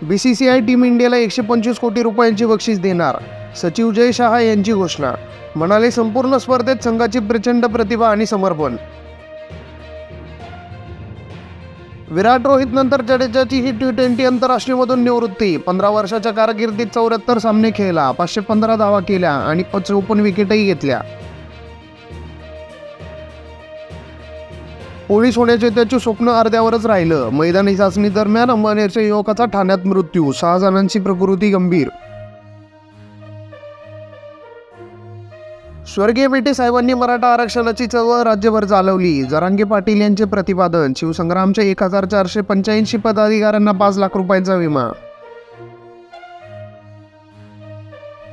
BCCI team इंडियाला 125 कोटी रुपयांची बक्षीस देणार. सचिव जय शहा यांची घोषणा. म्हणाले, संपूर्ण स्पर्धेत संघाची प्रचंड प्रतिभा आणि समर्पण. विराट रोहित नंतर जडेजाची ही T20 आंतरराष्ट्रीयमधून निवृत्ती. 15 वर्षाच्या कारकिर्दीत 74 सामने खेळला, 515 धावा केल्या आणि 54 विकेटही घेतल्या. पोलीस होण्याचे त्याचे स्वप्न अर्ध्यावरच राहिलं. मैदानी चाचणी दरम्यान अंबानेरच्या युवकाचा ठाण्यात मृत्यू. 6 जणांची प्रकृती गंभीर. स्वर्गीय मेटे साहेबांनी मराठा आरक्षणाची चळवळ राज्यभर चालवली. जरांगे पाटील यांचे प्रतिपादन. शिवसंग्रामच्या 1485 पदाधिकाऱ्यांना 5 लाख रुपयांचा विमा.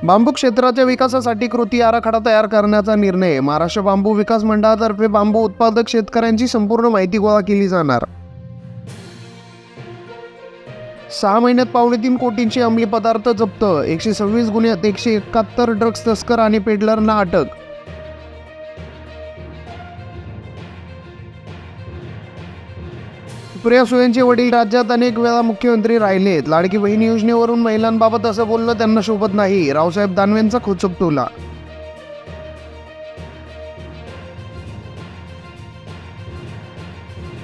बांबू क्षेत्राच्या विकासासाठी कृती आराखडा तयार करण्याचा निर्णय. महाराष्ट्र बांबू विकास मंडळातर्फे बांबू उत्पादक शेतकऱ्यांची संपूर्ण माहिती गोळा केली जाणार. 6 महिन्यात 3.25 कोटींची अंमली पदार्थ जप्त. 126 गुन्ह्यात 171 ड्रग्ज तस्कर आणि पेडलरना अटक. सुप्रिया सुळेंचे वडील राज्यात अनेक वेळा मुख्यमंत्री राहिलेत. लाडकी बहीण योजनेवरून महिलांबाबत असं बोलणं त्यांना शोभत नाही. रावसाहेब दानवेंचा खोचक टोला.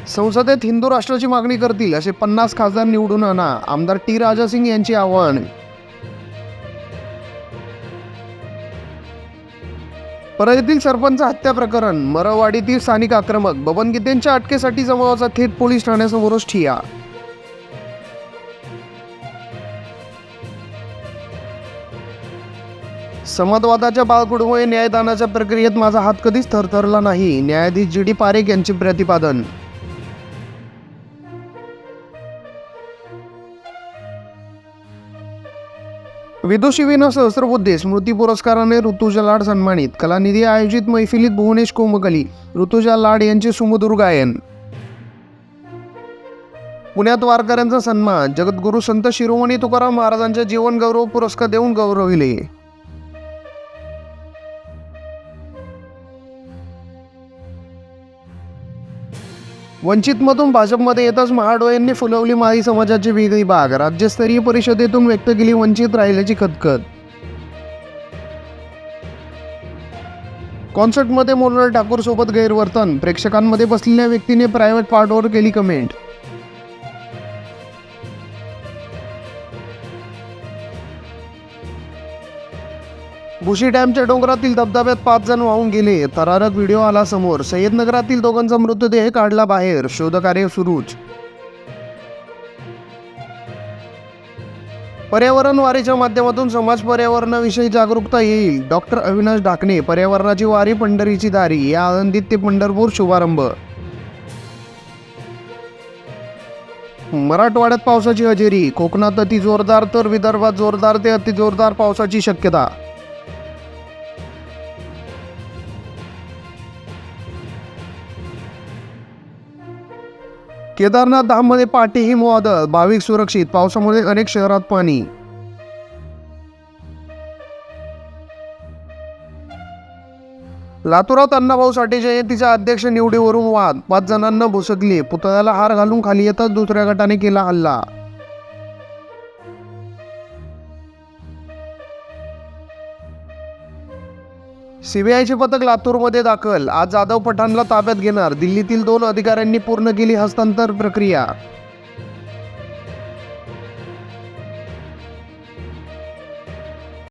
संसदेत हिंदू राष्ट्राची मागणी करतील असे 50 खासदार निवडून आणा. आमदार T राजा सिंग यांचे आवाहन. परळीतील सरपंच हत्या प्रकरण. मरळवाडीतील स्थानिक आक्रमक. बबन गीतेंच्या अटकेसाठी जमावाचा थेट पोलीस ठाण्यासमोरच ठिय्या. समाजवादाच्या बाळकडूमुळे न्यायदानाच्या प्रक्रियेत माझा हात कधीच थरथरला नाही. न्यायाधीश GD पारेख यांचे प्रतिपादन. विदुषी विना सहस्रबुद्धे स्मृती पुरस्काराने ऋतुजा लाड सन्मानित. कलानिधी आयोजित मैफिलीत भुवनेश कोमकली, ऋतुजा लाड यांचे सुमधुर गायन. पुण्यात वारकऱ्यांचा सन्मान. जगद्गुरू संत शिरोमणी तुकाराम महाराजांच्या जीवन गौरव पुरस्कार देऊन गौरविले. वंचितमधून भाजपमध्ये येताच महाडोळेंनी फुलवली माळी समाजाची वेगळी बाग. राज्यस्तरीय परिषदेतून व्यक्त केली वंचित राहिल्याची खदखद. कॉन्सर्टमध्ये मोनाल ठाकूर सोबत गैरवर्तन. प्रेक्षकांमध्ये बसलेल्या व्यक्तीने प्रायव्हेट पार्टवर केली कमेंट. भुशी डॅमच्या डोंगरातील धबधब्यात 5 जण वाहून गेले. थरारक व्हिडिओ आला समोर. सय्यदनगरातील दोघांचा मृतदेह काढला बाहेर. शोधकार्य सुरूच. पर्यावरण वारीच्या माध्यमातून समाज पर्यावरणाविषयी जागरूकता येईल. डॉक्टर अविनाश ढाकणे. पर्यावरणाची वारी पंढरीची दारी. या आळंदीत ते पंढरपूर शुभारंभ. मराठवाड्यात पावसाची हजेरी. कोकणात अति जोरदार तर विदर्भात जोरदार ते अति जोरदार पावसाची शक्यता. केदारनाथ धाममध्ये पाटी हिमवादळ. भाविक सुरक्षित. पावसामुळे अनेक शहरात पाणी. लातूरात अण्णाभाऊ साठे जयंतीच्या अध्यक्ष निवडीवरून वाद. 5 जणांना भुसकले. पुतळ्याला हार घालून खाली येताच दुसऱ्या गटाने केला हल्ला. CBIचे पथक लातूरमध्ये दाखल. आज जाधव पठाणला ताब्यात घेणार. दिल्लीतील 2 अधिकाऱ्यांनी पूर्ण केली हस्तांतर प्रक्रिया.